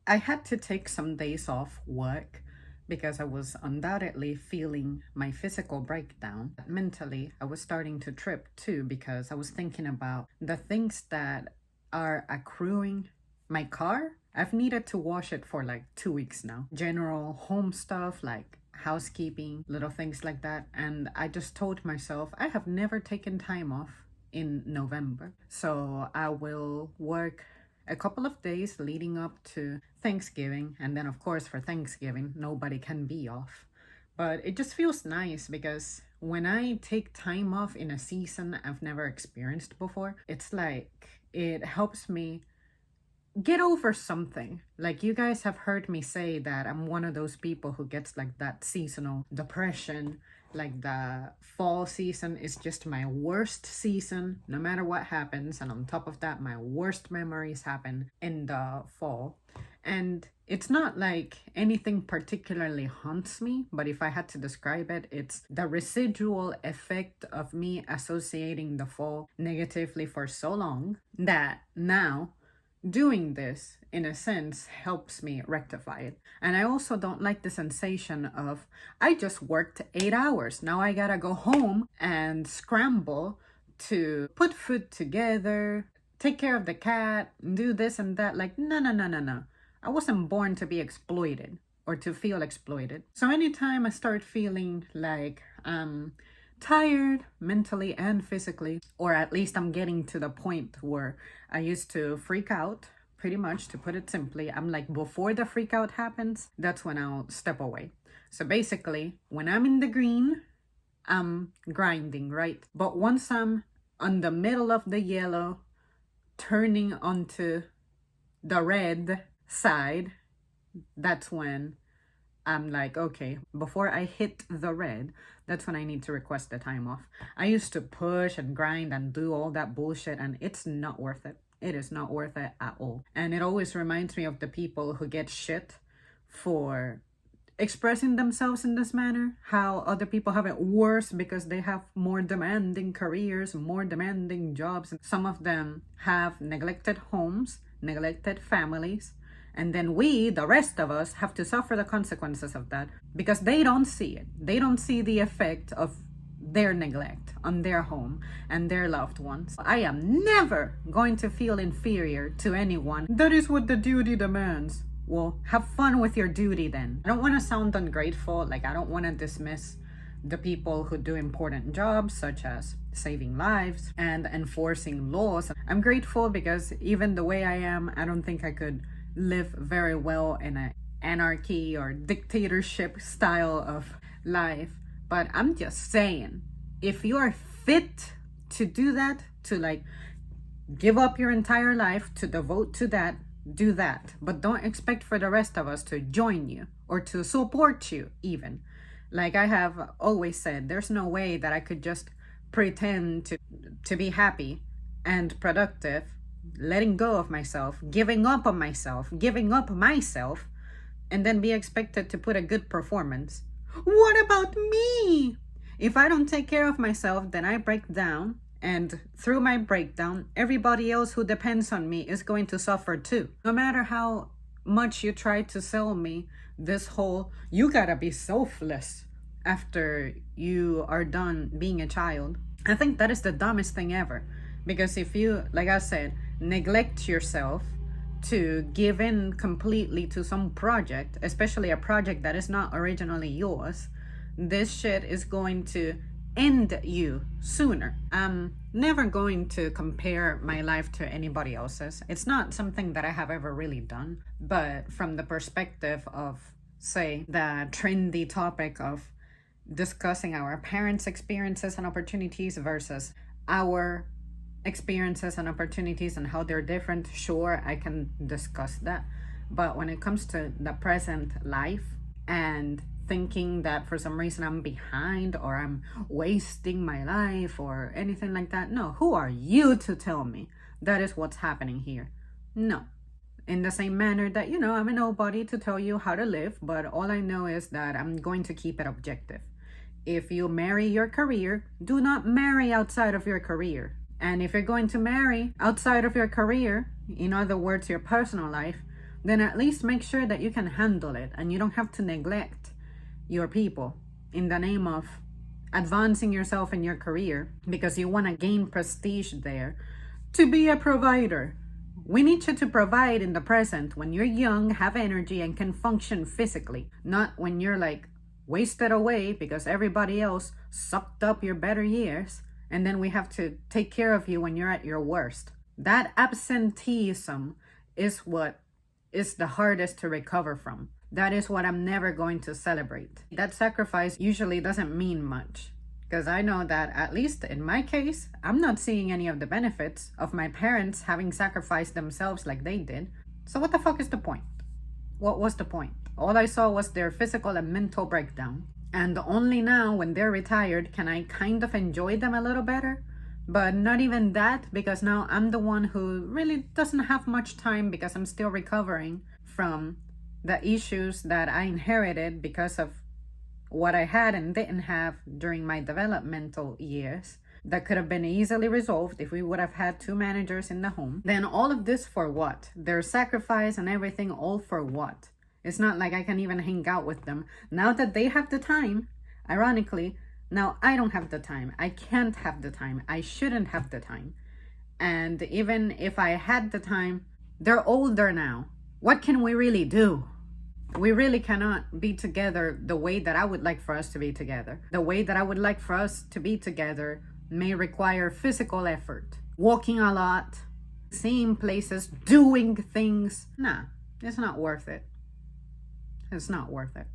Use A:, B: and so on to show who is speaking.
A: I had to take some days off work because I was undoubtedly feeling my physical breakdown. Mentally, I was starting to trip too because I was thinking about the things that are accruing. My car, I've needed to wash it for like 2 weeks now. General home stuff like housekeeping, little things like that. And I just told myself I have never taken time off in November. So I will work a couple of days leading up to Thanksgiving. And then, of course, for Thanksgiving, nobody can be off. But it just feels nice because when I take time off in a season I've never experienced before, it's like it helps me get over something. Like, you guys have heard me say that I'm one of those people who gets like that seasonal depression. Like, the fall season is just my worst season, no matter what happens. And on top of that, my worst memories happen in the fall. And it's not like anything particularly haunts me, but if I had to describe it, it's the residual effect of me associating the fall negatively for so long that now doing this, in a sense, helps me rectify it. And I also don't like the sensation of, I just worked 8 hours. Now I gotta go home and scramble to put food together, take care of the cat, do this and that. Like, no, no, no, no, no. I wasn't born to be exploited or to feel exploited. So anytime I start feeling like tired mentally and physically, or at least I'm getting to the point where I used to freak out, pretty much, to put it simply. I'm like, before the freak out happens, that's when I'll step away. So basically, when I'm in the green, I'm grinding, right? But once I'm on the middle of the yellow, turning onto the red side, that's when I'm like, okay, before I hit the red, that's when I need to request the time off. I used to push and grind and do all that bullshit, and it's not worth it. It is not worth it at all. And it always reminds me of the people who get shit for expressing themselves in this manner, how other people have it worse because they have more demanding careers, more demanding jobs. And some of them have neglected homes, neglected families, and then we, the rest of us, have to suffer the consequences of that because they don't see it. They don't see the effect of their neglect on their home and their loved ones. I am never going to feel inferior to anyone. That is what the duty demands. Well, have fun with your duty then. I don't want to sound ungrateful. Like, I don't want to dismiss the people who do important jobs such as saving lives and enforcing laws. I'm grateful because even the way I am, I don't think I could live very well in an anarchy or dictatorship style of life. But I'm just saying, if you are fit to do that, to like give up your entire life to devote to that, do that. But don't expect for the rest of us to join you or to support you even. Like I have always said, there's no way that I could just pretend to be happy and productive, letting go of myself, giving up on myself, giving up myself, and then be expected to put a good performance. What about me? If I don't take care of myself, then I break down. And through my breakdown, everybody else who depends on me is going to suffer too. No matter how much you try to sell me this whole, you gotta be selfless after you are done being a child. I think that is the dumbest thing ever. Because if you, like I said, neglect yourself to give in completely to some project, especially a project that is not originally yours, this shit is going to end you sooner. I'm never going to compare my life to anybody else's. It's not something that I have ever really done. But from the perspective of, say, the trendy topic of discussing our parents' experiences and opportunities versus our experiences and opportunities and how they're different, sure, I can discuss that. But when it comes to the present life and thinking that for some reason I'm behind or I'm wasting my life or anything like that, no, who are you to tell me that is what's happening here? No. In the same manner that, I'm a nobody to tell you how to live, but all I know is that I'm going to keep it objective. If you marry your career, do not marry outside of your career. And if you're going to marry outside of your career, in other words, your personal life, then at least make sure that you can handle it and you don't have to neglect your people in the name of advancing yourself in your career because you want to gain prestige there to be a provider. We need you to provide in the present when you're young, have energy, and can function physically, not when you're like wasted away because everybody else sucked up your better years, and then we have to take care of you when you're at your worst. That absenteeism is what is the hardest to recover from. That is what I'm never going to celebrate. That sacrifice usually doesn't mean much. Because I know that, at least in my case, I'm not seeing any of the benefits of my parents having sacrificed themselves like they did. So what the fuck is the point? What was the point? All I saw was their physical and mental breakdown. And only now, when they're retired, can I kind of enjoy them a little better. But not even that, because now I'm the one who really doesn't have much time because I'm still recovering from the issues that I inherited because of what I had and didn't have during my developmental years that could have been easily resolved if we would have had 2 managers in the home. Then all of this for what? Their sacrifice and everything, all for what? It's not like I can even hang out with them. Now that they have the time, ironically, now I don't have the time. I can't have the time. I shouldn't have the time. And even if I had the time, they're older now. What can we really do? We really cannot be together the way that I would like for us to be together. The way that I would like for us to be together may require physical effort. Walking a lot, seeing places, doing things. Nah, it's not worth it. It's not worth it.